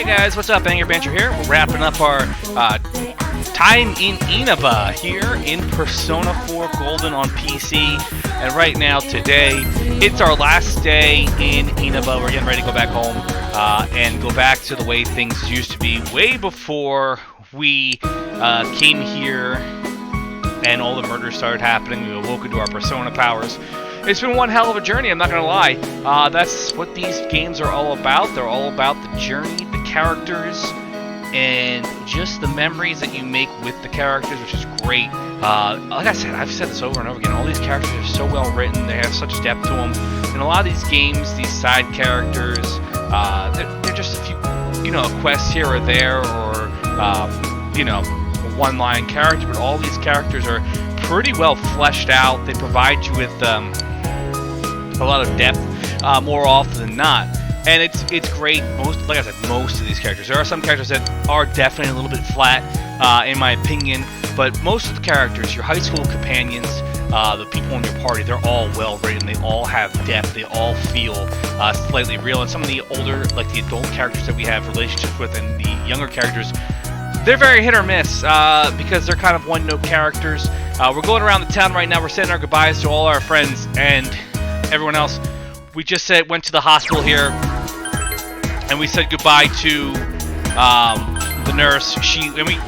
guys, what's up? Anger Banter here. We're wrapping up our time in Inaba here in Persona 4 Golden on PC. And right now, today, it's our last day in Inaba. We're getting ready to go back home and go back to the way things used to be way before we came here and all the murders started happening. We awoke into our Persona powers. It's been one hell of a journey, I'm not going to lie. That's what these games are all about. They're all about the journey, the characters, and just the memories that you make with the characters, which is great. Like I said, I've said this over and over again, all these characters are so well written, they have such depth to them. And a lot of these games, these side characters, they're just a few, quests here or there, or, a one-line character, but all these characters are pretty well fleshed out. They provide you with a lot of depth more often than not, and it's great. Like I said, most of these characters. There are some characters that are definitely a little bit flat, in my opinion, but most of the characters, your high school companions, the people in your party, they're all well written. They all have depth. They all feel slightly real. And some of the older, like the adult characters that we have relationships with, and the younger characters, they're very hit or miss because they're kind of one-note characters. We're going around the town right now. We're saying our goodbyes to all our friends and everyone else. We just went to the hospital here, and we said goodbye to the nurse.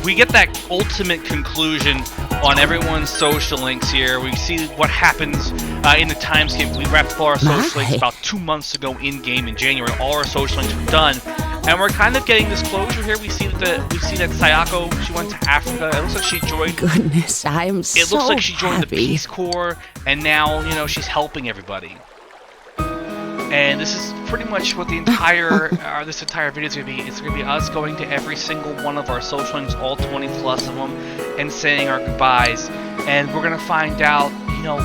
We get that ultimate conclusion on everyone's social links here. We see what happens in the time skip. We wrapped up all our social links about 2 months ago in game in January. All our social links were done. And we're kind of getting this closure here. We see that Sayako, she went to Africa. It looks like she joined. Goodness, I am so It looks like she joined happy. the Peace Corps, and now she's helping everybody. And this is pretty much what the entire this entire video is going to be. It's going to be us going to every single one of our social links, all 20 plus of them, and saying our goodbyes. And we're going to find out,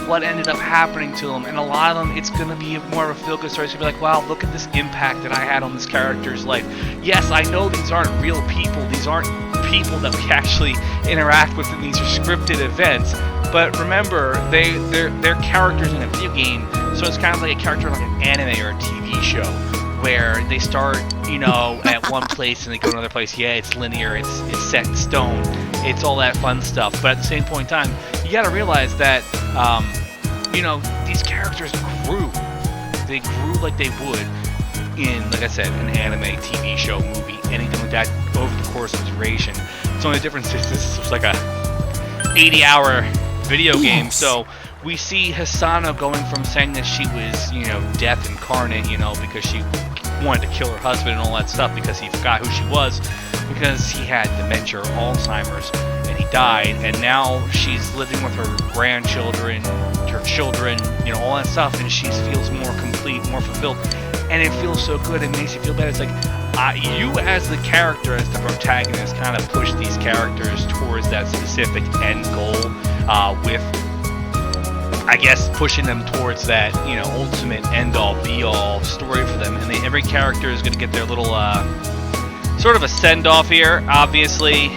what ended up happening to them. And a lot of them, it's going to be more of a feel-good story. It's going to be like, wow, look at this impact that I had on this character's life. Yes, I know these aren't real people. These aren't people that we actually interact with, and these are scripted events. But remember, they're characters in a video game, so it's kind of like a character in like an anime or a TV show, where they start, at one place and they go to another place. Yeah, it's linear, it's set in stone, it's all that fun stuff. But at the same point in time, you got to realize that, these characters grew. They grew like they would in, like I said, an anime, TV show, movie, anything like that over the course of its duration. It's only the difference is this was like a 80-hour video game. So we see Hisano going from saying that she was, death incarnate, because she wanted to kill her husband and all that stuff because he forgot who she was, because he had dementia or Alzheimer's and he died, and now she's living with her grandchildren, her children, all that stuff, and she feels more complete, more fulfilled, and it feels so good. It makes you feel better. It's like you as the character, as the protagonist, kind of push these characters towards that specific end goal, with, I guess, pushing them towards that, ultimate end-all, be-all story for them. And every character is going to get their little, sort of a send-off here. Obviously,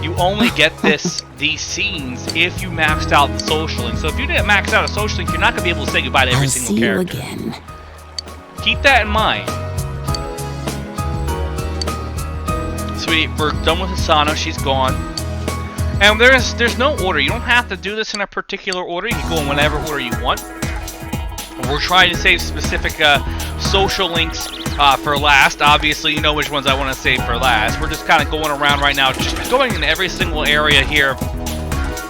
you only get these scenes if you maxed out the social link. So if you didn't max out a social link, you're not going to be able to say goodbye to every single character. I'll see you again. Keep that in mind. So we're done with Hisano. She's gone. And there's no order. You don't have to do this in a particular order. You can go in whatever order you want. We're trying to save specific social links for last. Obviously, you know which ones I want to save for last. We're just kind of going around right now, just going in every single area here,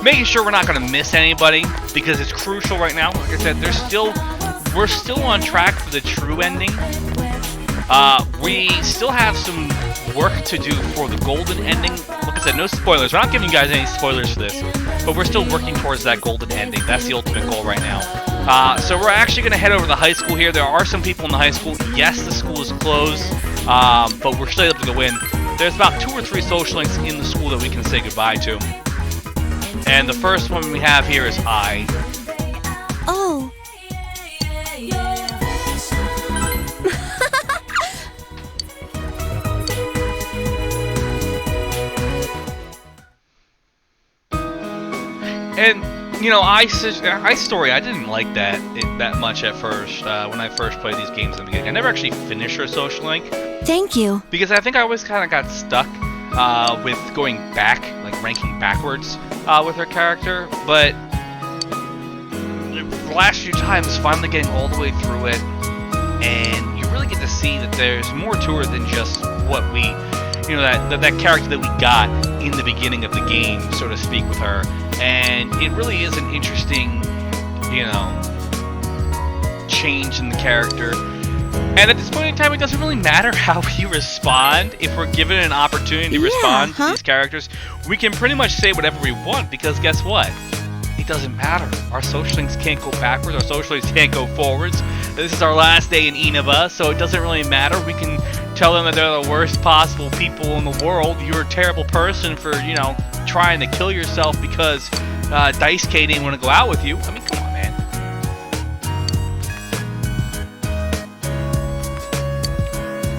making sure we're not going to miss anybody, because it's crucial right now. Like I said, we're still on track for the true ending. We still have some work to do for the golden ending. Like I said, no spoilers. We're not giving you guys any spoilers for this, but we're still working towards that golden ending. That's the ultimate goal right now. So we're actually going to head over to the high school here. There are some people in the high school. Yes, the school is closed, but we're still able to go in. There's about 2 or 3 social links in the school that we can say goodbye to. And the first one we have here is I. Oh. And You know, Ice Story, I didn't like that much at first when I first played these games in the beginning. I never actually finished her social link Thank you. because I think I always kind of got stuck with going back, like ranking backwards with her character. But the last few times, finally getting all the way through it, and you really get to see that there's more to her than just what we, you know, that character that we got in the beginning of the game, so to speak, with her. And it really is an interesting, you know, change in the character. And at this point in time, it doesn't really matter how we respond. If we're given an opportunity to respond to these characters, we can pretty much say whatever we want, because guess what? It doesn't matter. Our social links can't go backwards. Our social links can't go forwards. This is our last day in Inaba, so it doesn't really matter. We can tell them that they're the worst possible people in the world. You're a terrible person for, you know, trying to kill yourself because Dice K didn't want to go out with you. I mean, come on, man.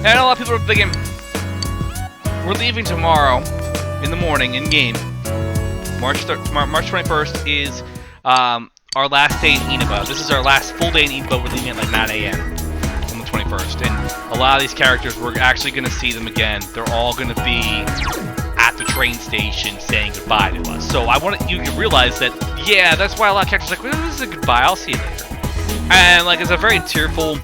And a lot of people are thinking, we're leaving tomorrow in the morning in game. March 21st is our last day in Inaba. This is our last full day in Inaba. We're leaving at like 9 a.m. on the 21st. And a lot of these characters, we're actually going to see them again. They're all going to be at the train station saying goodbye to us. So I want you to realize that, yeah, that's why a lot of characters are like, well, this is a goodbye, I'll see you later. And like, it's a very tearful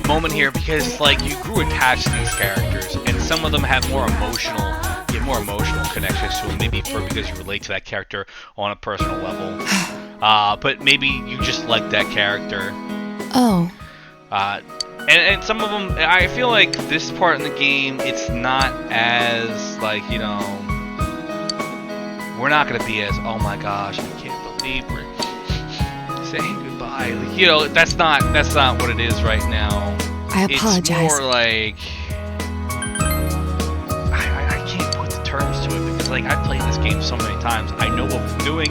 moment here, because like, you grew attached to these characters, and some of them have more emotional connections to them, maybe because you relate to that character on a personal level. But maybe you just like that character. Oh. And some of them, I feel like this part in the game, it's not as, like, you know, we're not going to be as, oh my gosh, I can't believe we're saying goodbye. Like, you know, that's not what it is right now. I apologize. It's more like, I can't put the terms to it, because, like, I've played this game so many times. I know what we're doing.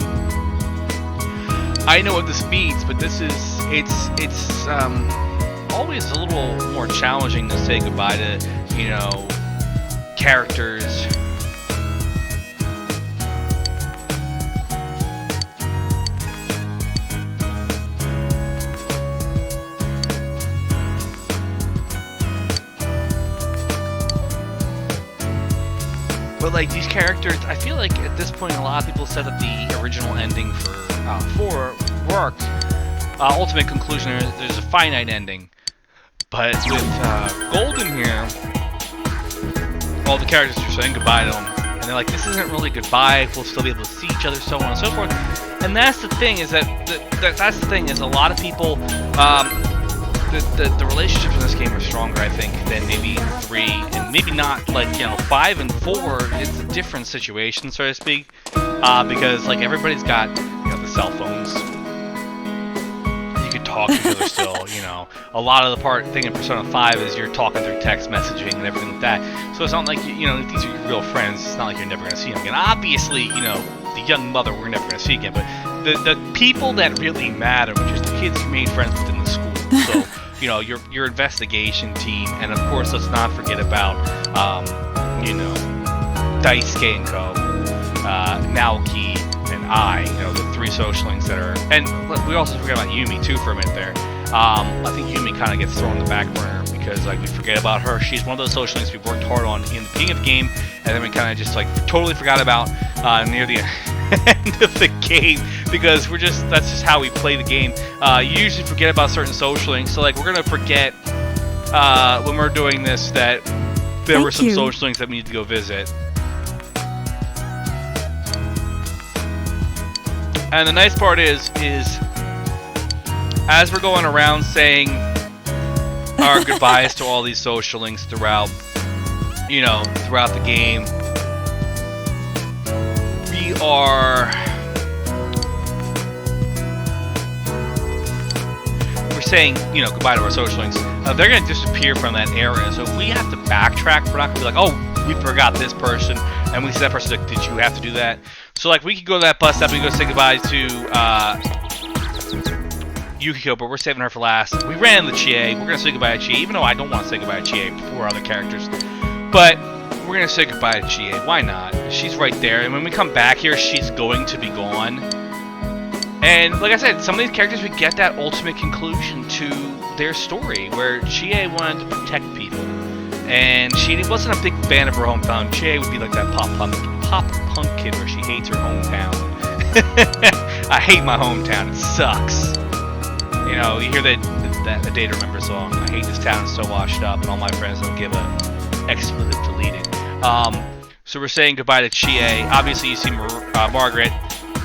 I know what this means, but this is, it's always a little more challenging to say goodbye to, you know, characters. But like, these characters, I feel like at this point a lot of people said that the original ending for worked. Ultimate conclusion, there's a finite ending. But with Golden here, all the characters are saying goodbye to them, and they're like, this isn't really goodbye, we'll still be able to see each other, so on and so forth. And that's the thing, is that's the thing, is a lot of people, the relationships in this game are stronger, I think, than maybe 3, and maybe not, like, you know, 5 and 4, it's a different situation, so to speak, because, like, everybody's got, you know, the cell phones. Talk to each other still, you know. A lot of the thing in Persona 5 is you're talking through text messaging and everything like that. So it's not like, you know, if these are your real friends, it's not like you're never going to see them again. Obviously, you know, the young mother we're never going to see again, but the people that really matter, which is the kids you made friends with in the school. So, you know, your investigation team, and of course, let's not forget about, you know, Daisuke and Co, Naoki, you know, the 3 social links that are, and we also forget about Yumi too for a minute there. I think Yumi kind of gets thrown in the back burner because, like, we forget about her. She's one of those social links we worked hard on in the beginning of the game, and then we kind of just, like, totally forgot about near the end of the game, because that's just how we play the game. You usually forget about certain social links, so, like, we're gonna forget when we're doing this that there were some social links that we need to go visit. And the nice part is as we're going around saying our goodbyes to all these social links throughout the game, we're saying, you know, goodbye to our social links. They're going to disappear from that area, so if we have to backtrack, we're not going to be like, oh, we forgot this person, and we see that person, like, did you have to do that? So, like, we could go to that bus stop and go say goodbye to Yukiko, but we're saving her for last. We ran the Chie. We're going to say goodbye to Chie, even though I don't want to say goodbye to Chie before other characters. But we're gonna say goodbye to Chie. Why not? She's right there, and when we come back here, she's going to be gone. And like I said, some of these characters, we get that ultimate conclusion to their story, where Chie wanted to protect people, and she wasn't a big fan of her hometown. Chie would be like that pop punk kid where she hates her hometown. I hate my hometown. It sucks. You know, you hear the Day to Remember song. I hate this town. It's so washed up, and all my friends don't give a expletive deleted. So we're saying goodbye to Chie. Obviously, you see Margaret.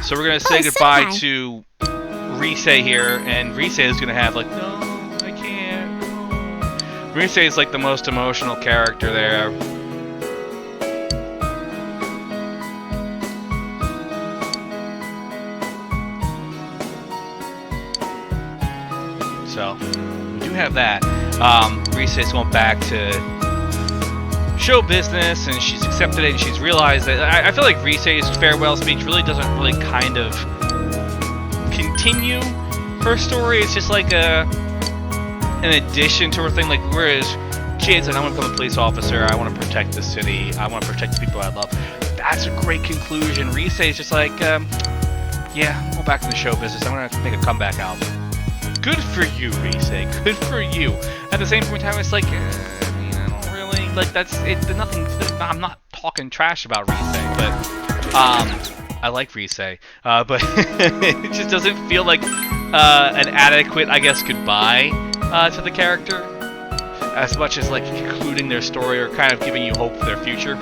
So we're gonna say goodbye to Rise here, and Rise is gonna have like, no, I can't. No. Rise is like the most emotional character there. So we do have that. Rise is going back to show business, and she's accepted it, and she's realized that I feel like Rise's farewell speech really doesn't really kind of continue her story. It's just like an addition to her thing. Like, whereas Chie's like, I want to become a police officer, I want to protect the city, I want to protect the people I love. That's a great conclusion. Rise is just like, yeah, go back to the show business. I'm gonna make a comeback album. Good for you, Rise. Good for you. At the same point in time, it's like, like, that's it. Nothing. I'm not talking trash about Rise, but I like Rise, but it just doesn't feel like an adequate, I guess, goodbye to the character, as much as like concluding their story or kind of giving you hope for their future.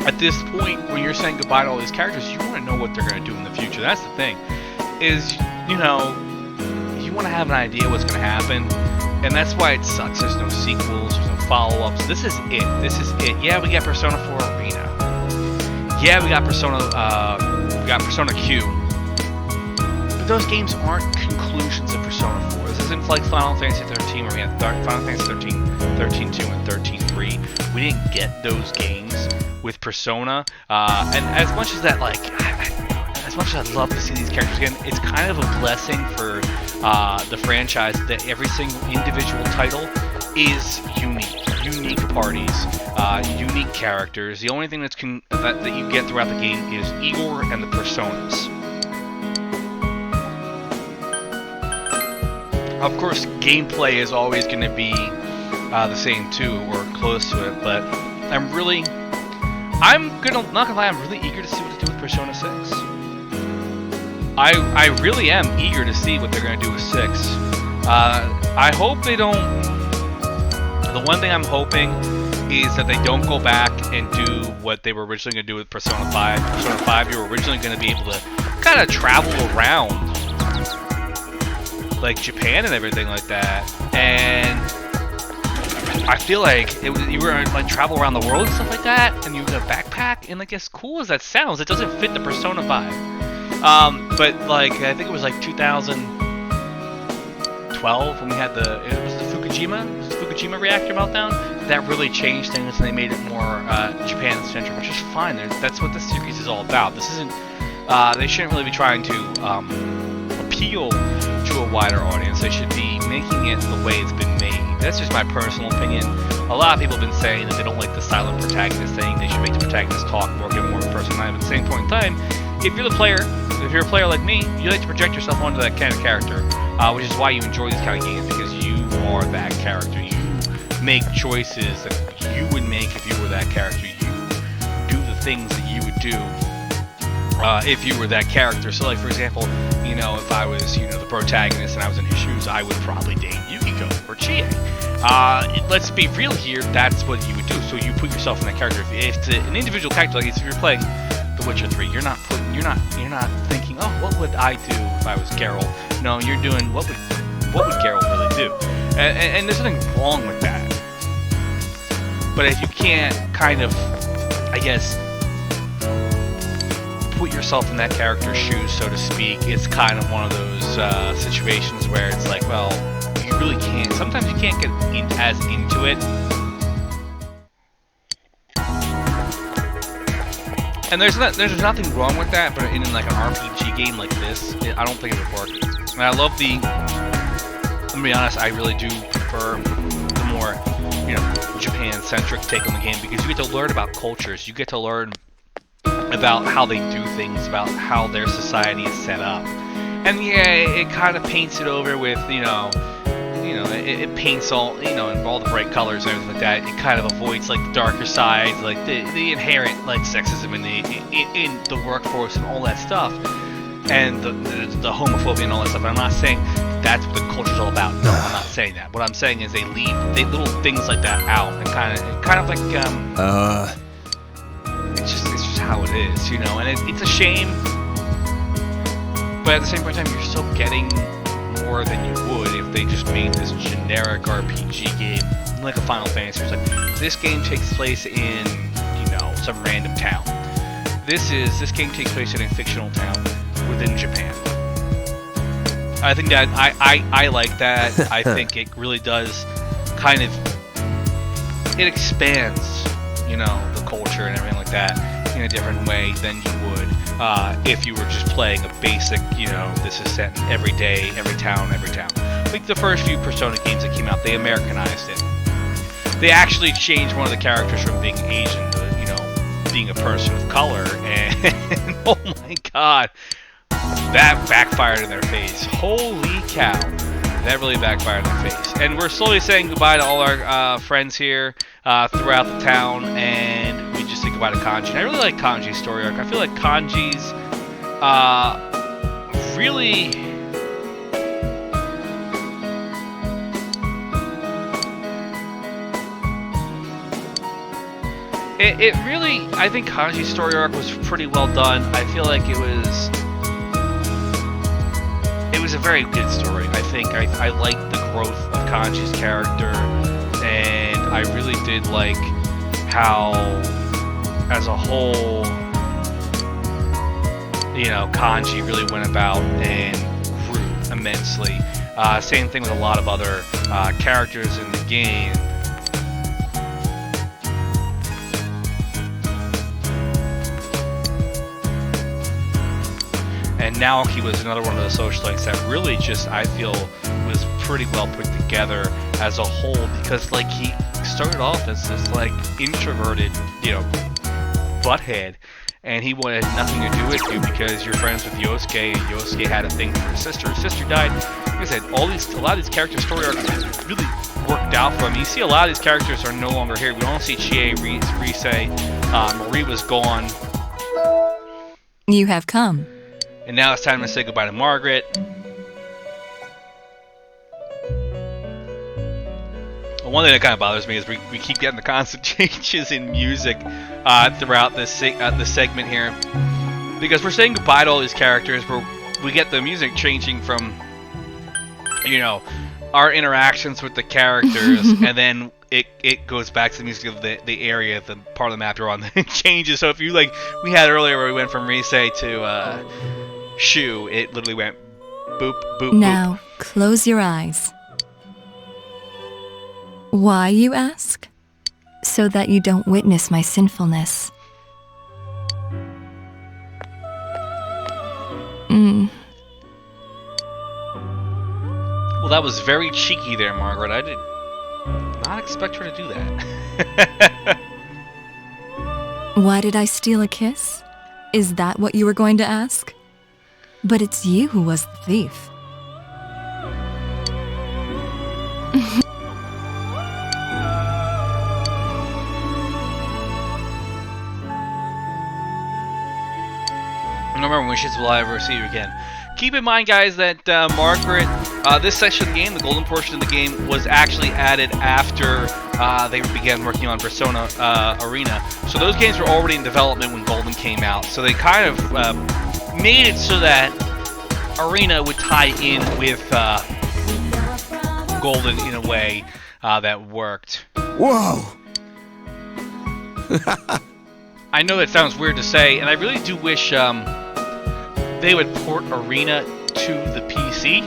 At this point, when you're saying goodbye to all these characters, you want to know what they're going to do in the future. That's the thing. Is, you know, you want to have an idea what's going to happen. And that's why it sucks. There's no sequels, there's no follow-ups. This is it. This is it. Yeah, we got Persona 4 Arena. Yeah, we got Persona Q. But those games aren't conclusions of Persona 4. This isn't like Final Fantasy 13, where we had Final Fantasy 13, 13.2, and 13.3. We didn't get those games with Persona. And as much as that, like, as much as I'd love to see these characters again, it's kind of a blessing for the franchise that every single individual title is unique parties, unique characters. The only thing that you get throughout the game is Igor and the personas. Of course, gameplay is always going to be the same too, or close to it. But not gonna lie, I'm really eager to see what they do with Persona 6. I really am eager to see what they're going to do with 6. I hope they don't... The one thing I'm hoping is that they don't go back and do what they were originally going to do with Persona 5. Persona 5, you were originally going to be able to kind of travel around, like Japan and everything like that. And I feel like you were like travel around the world and stuff like that, and you had a backpack, and like as cool as that sounds, it doesn't fit the Persona 5. But like I think it was like 2012 when we had the Fukushima reactor meltdown. That really changed things, and they made it more Japan-centric, which is fine. That's what the series is all about. This isn't. They shouldn't really be trying to appeal to a wider audience. They should be making it the way it's been made. That's just my personal opinion. A lot of people have been saying that they don't like the silent protagonist thing. They should make the protagonist talk more, give more personality. But at the same point in time, if you're a player like me, you like to project yourself onto that kind of character, which is why you enjoy these kind of games, because you are that character. You make choices that you would make if you were that character. You do the things that you would do if you were that character. So, like, for example, you know, if I was, you know, the protagonist and I was in his shoes, I would probably date Yukiko or Chie. Let's be real here, that's what you would do. So you put yourself in that character. If it's an individual character, like if you're playing The Witcher 3, you're not thinking, oh, what would I do if I was Geralt? No, you're doing what would Geralt really do? And there's nothing wrong with that. But if you can't kind of, I guess, put yourself in that character's shoes, so to speak, it's kind of one of those situations where it's like, well, you really can't. Sometimes you can't get as into it. And there's nothing wrong with that, but in like an RPG game like this, I don't think it would work. And I love I'm gonna be honest, I really do prefer the more Japan-centric take on the game, because you get to learn about cultures, you get to learn about how they do things, about how their society is set up. And yeah, it kind of paints it over with, it paints all, in all the bright colors and everything like that. It kind of avoids like the darker sides, like the inherent like sexism in the workforce and all that stuff, and the homophobia and all that stuff. I'm not saying that's what the culture's all about. No, I'm not saying that. What I'm saying is they leave little things like that out, and kind of like it's just how it is, and it's a shame. But at the same point in time, you're still getting more than you would if they just made this generic RPG game, like a Final Fantasy. It's like, this game takes place in, some random town. This game takes place in a fictional town within Japan. I think that I like that. I think it really does kind of, it expands, the culture and everything like that in a different way than you would if you were just playing a basic, this is set in every day, every town. Like the first few Persona games that came out, they Americanized it. They actually changed one of the characters from being Asian to, being a person of color, and oh my god, that backfired in their face. Holy cow. That really backfired in their face. And we're slowly saying goodbye to all our friends here throughout the town, and we just say goodbye to Kanji. And I really like Kanji's story arc. I feel like Kanji's really... It really, I think Kanji's story arc was pretty well done. I feel like it was a very good story. I think I liked the growth of Kanji's character, and I really did like how, as a whole, Kanji really went about and grew immensely. Same thing with a lot of other characters in the game. And Naoki was another one of the socialites that really just, I feel, was pretty well put together as a whole, because like he started off as this like introverted, butthead, and he wanted nothing to do with you because you're friends with Yosuke, and Yosuke had a thing for his sister. His sister died. Like I said, a lot of these character story arcs really worked out for him. You see a lot of these characters are no longer here. We don't see Chie, Rise, Marie was gone. You have come. And now it's time to say goodbye to Margaret. One thing that kind of bothers me is we keep getting the constant changes in music throughout this segment here, because we're saying goodbye to all these characters, but we get the music changing from, our interactions with the characters, and then it goes back to the music of the area, the part of the map you're on. It changes. So if you we had earlier where we went from Rise to Shu, it literally went boop, boop, now, boop. Close your eyes. Why, you ask? So that you don't witness my sinfulness. Well, that was very cheeky there, Margaret. I did not expect her to do that. Why did I steal a kiss? Is that what you were going to ask? But it's you who was the thief. Remember, wishes will I ever see you again. Keep in mind, guys, that Margaret, this section of the game, the golden portion of the game, was actually added after they began working on Persona Arena. So those games were already in development when Golden came out. So they kind of made it so that Arena would tie in with Golden in a way that worked. Whoa! I know that sounds weird to say, and I really do wish they would port Arena to the PC,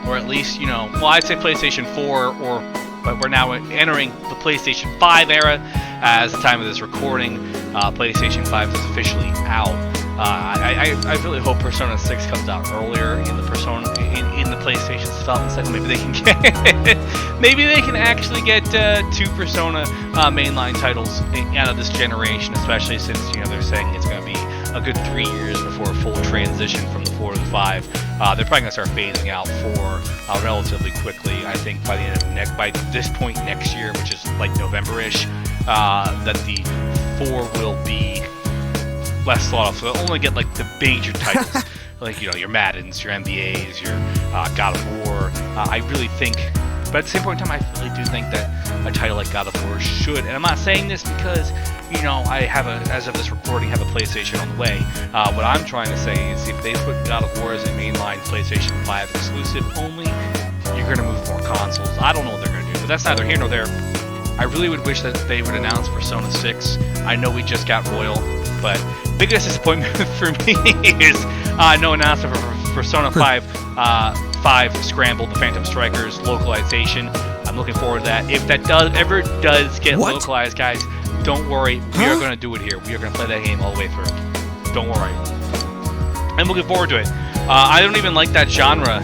or at least, well, I'd say PlayStation 4, but we're now entering the PlayStation 5 era. As the time of this recording, PlayStation 5 is officially out. I really hope Persona 6 comes out earlier in the in the PlayStation's development cycle. Maybe they can get, maybe they can actually get 2 Persona mainline titles out of this generation, especially since they're saying it's going to be a good 3 years before a full transition from the 4 to the 5. They're probably going to start phasing out 4 relatively quickly. I think by the end of by this point next year, which is like November-ish, that the 4 will be less thought of. So they'll only get like the major titles, like your Maddens, your NBAs, your God of War. I really think, but at the same point in time, I really do think that a title like God of War should. And I'm not saying this because I have as of this recording, have a PlayStation on the way. What I'm trying to say is, if they put God of War as a mainline PlayStation 5 exclusive only, you're going to move more consoles. I don't know what they're going to do, but that's neither here nor there. I really would wish that they would announce Persona 6. I know we just got Royal, but biggest disappointment for me is no announcement for Persona 5 Scramble, the Phantom Strikers localization. I'm looking forward to that. If that ever does get localized, guys, don't worry. We are going to do it here. We are going to play that game all the way through. Don't worry. I'm looking forward to it. I don't even like that genre.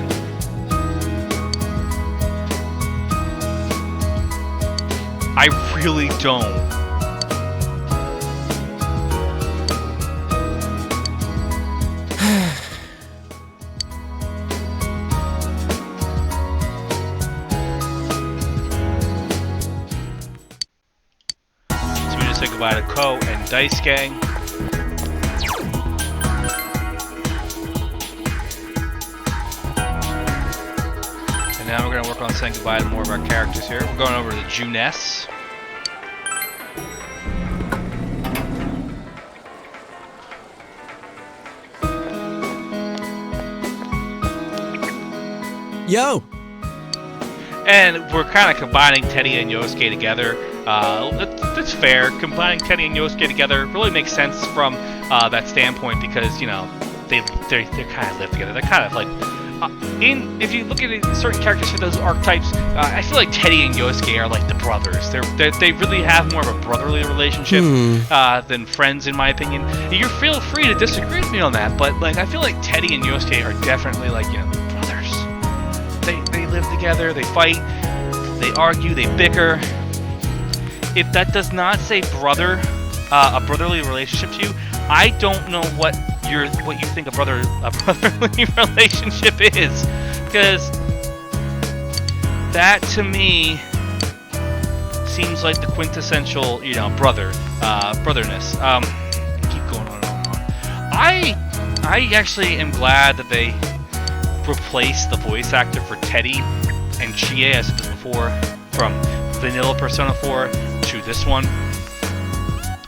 I really don't. So we just say goodbye to Ko and Dice Gang. And now we're going to work on saying goodbye to more of our characters here. We're going over to Juness. Yo! And we're kind of combining Teddy and Yosuke together. That's fair. Combining Teddy and Yosuke together really makes sense from that standpoint because, they kind of live together. They're kind of like... if you look at certain characters for those archetypes, I feel like Teddy and Yosuke are like the brothers. They really have more of a brotherly relationship than friends, in my opinion. You feel free to disagree with me on that, but like I feel like Teddy and Yosuke are definitely like brothers. They live together, they fight, they argue, they bicker. If that does not say brother, a brotherly relationship to you, I don't know what you think a brotherly relationship is, because that to me seems like the quintessential brotherness. Keep going on and on. I actually am glad that they replaced the voice actor for Teddy and Chie, as I said this before, from vanilla Persona 4 to this one.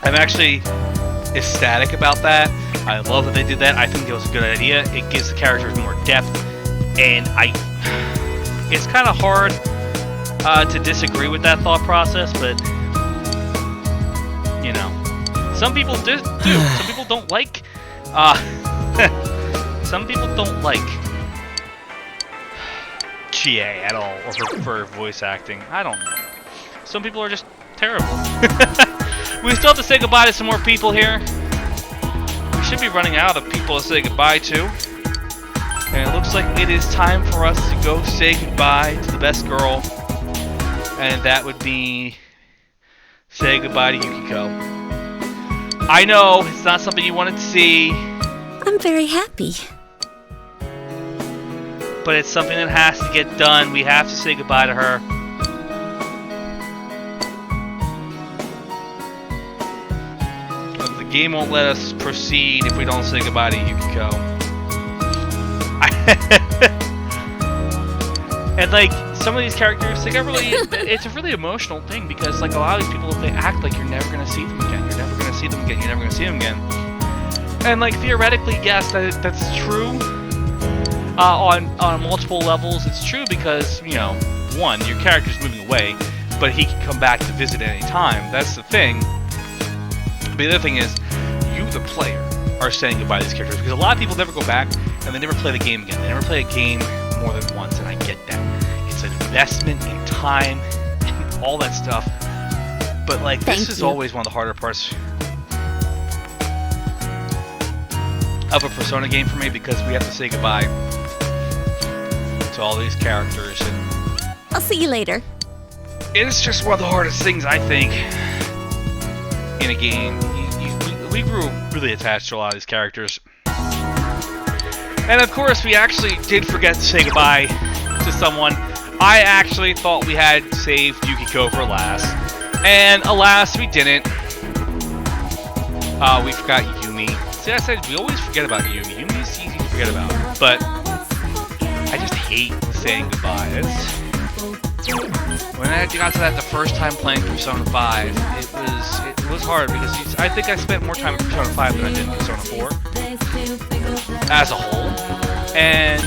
I'm actually ecstatic about that. I love that they did that. I think it was a good idea. It gives the characters more depth, and it's kind of hard to disagree with that thought process, but some people do. Some people don't like some people don't like Chie at all, or for voice acting. I don't know. Some people are just terrible. We still have to say goodbye to some more people here. We should be running out of people to say goodbye to. And it looks like it is time for us to go say goodbye to the best girl. And that would be say goodbye to Yukiko. I know, it's not something you wanted to see. I'm very happy. But it's something that has to get done. We have to say goodbye to her. The game won't let us proceed if we don't say goodbye to Yukiko. And like some of these characters, it's a really emotional thing because like a lot of these people, they act like you're never gonna see them again. You're never gonna see them again. You're never gonna see them again. And like theoretically, yes, that's true. On multiple levels, it's true because one, your character's moving away, but he can come back to visit at any time. That's the thing. But the other thing is, you, the player, are saying goodbye to these characters because a lot of people never go back and they never play the game again. They never play a game more than once, and I get that. It's an investment in time and all that stuff. But like, this is always one of the harder parts of a Persona game for me because we have to say goodbye all these characters, and I'll see you later. it's just one of the hardest things, I think, in a game. We grew really attached to a lot of these characters. And of course, we actually did forget to say goodbye to someone. I actually thought we had saved Yukiko for last. And alas, we didn't. We forgot Yumi. See, I said we always forget about Yumi. Yumi's easy to forget about. But I just hate saying goodbye. When I got to that the first time playing Persona 5, it was hard because I think I spent more time in Persona 5 than I did in Persona 4 as a whole. And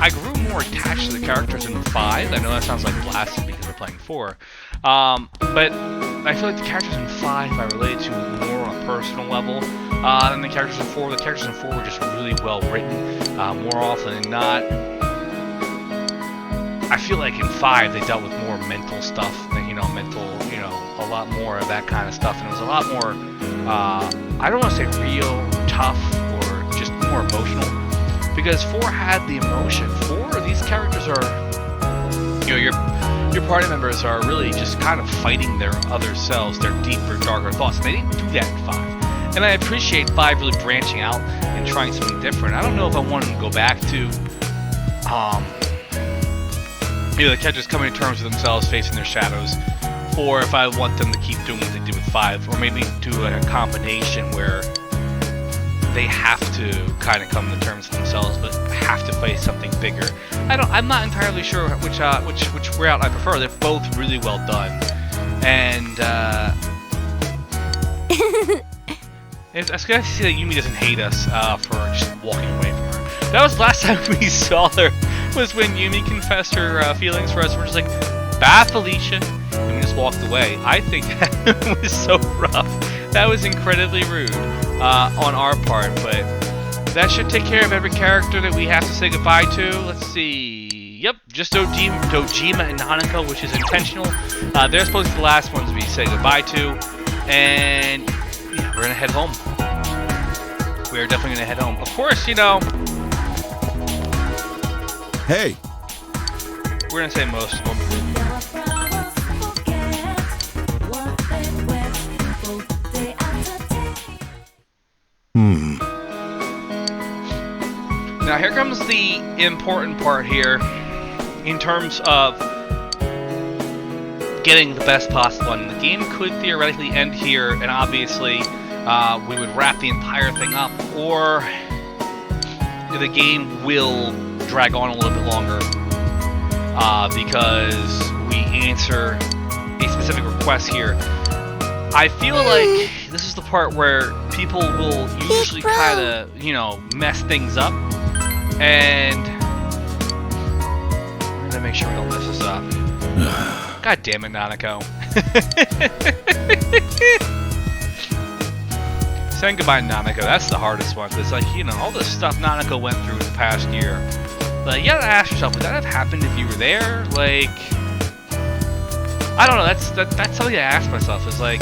I grew more attached to the characters in 5. I know that sounds like blasphemy because we're playing 4. But I feel like the characters in 5 I related to more on a personal level than the characters in 4. The characters in 4 were just really well written. More often than not, I feel like in 5 they dealt with more mental stuff, a lot more of that kind of stuff, and it was a lot more, I don't want to say real, tough, or just more emotional, because 4 had the emotion. 4, these characters are, your party members are really just kind of fighting their other selves, their deeper, darker thoughts, and they didn't do that in 5. And I appreciate 5 really branching out and trying something different. I don't know if I want them to go back to, the characters coming to terms with themselves, facing their shadows, or if I want them to keep doing what they did with 5, or maybe do a combination where they have to kind of come to terms with themselves, but have to face something bigger. I'm not entirely sure which route I prefer. They're both really well done, and it's nice to see that Yumi doesn't hate us for just walking away from her. That was the last time we saw her, was when Yumi confessed her feelings for us. We're just like, bye, Felicia, and we just walked away. I think that was so rough. That was incredibly rude on our part, but that should take care of every character that we have to say goodbye to. Let's see. Yep, just Dojima and Hanako, which is intentional. They're supposed to be the last ones we say goodbye to, and yeah, we're gonna head home. We're definitely gonna head home. Of course, Hey! we're gonna say most of them. Now here comes the important part here in terms of getting the best possible. And the game could theoretically end here, and obviously we would wrap the entire thing up, or the game will drag on a little bit longer because we answer a specific request here. I feel like this is the part where people will usually kind of, mess things up, and we're gonna make sure we don't mess this up. God damn it, Nanako. Saying goodbye to Nanako, that's the hardest one. It's like, all the stuff Nanako went through the past year. Like, you gotta ask yourself, would that have happened if you were there? Like, I don't know, that's something I ask myself. Is like,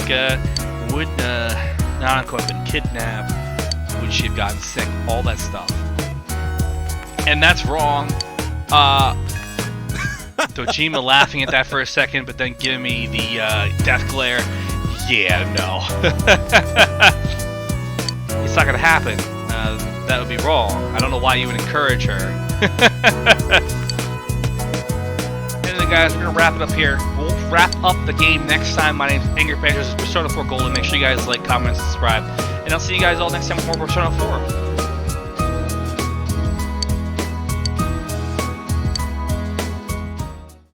would Nanako have been kidnapped? Would she have gotten sick? All that stuff. And that's wrong. Dojima laughing at that for a second, but then giving me the death glare. Yeah, no. It's not gonna happen. That would be wrong. I don't know why you would encourage her. Anyway, guys, we're gonna wrap it up here. We'll wrap up the game next time. My name's Angry Panthers. This is Persona 4 Golden. Make sure you guys like, comment, and subscribe. And I'll see you guys all next time with more Persona 4.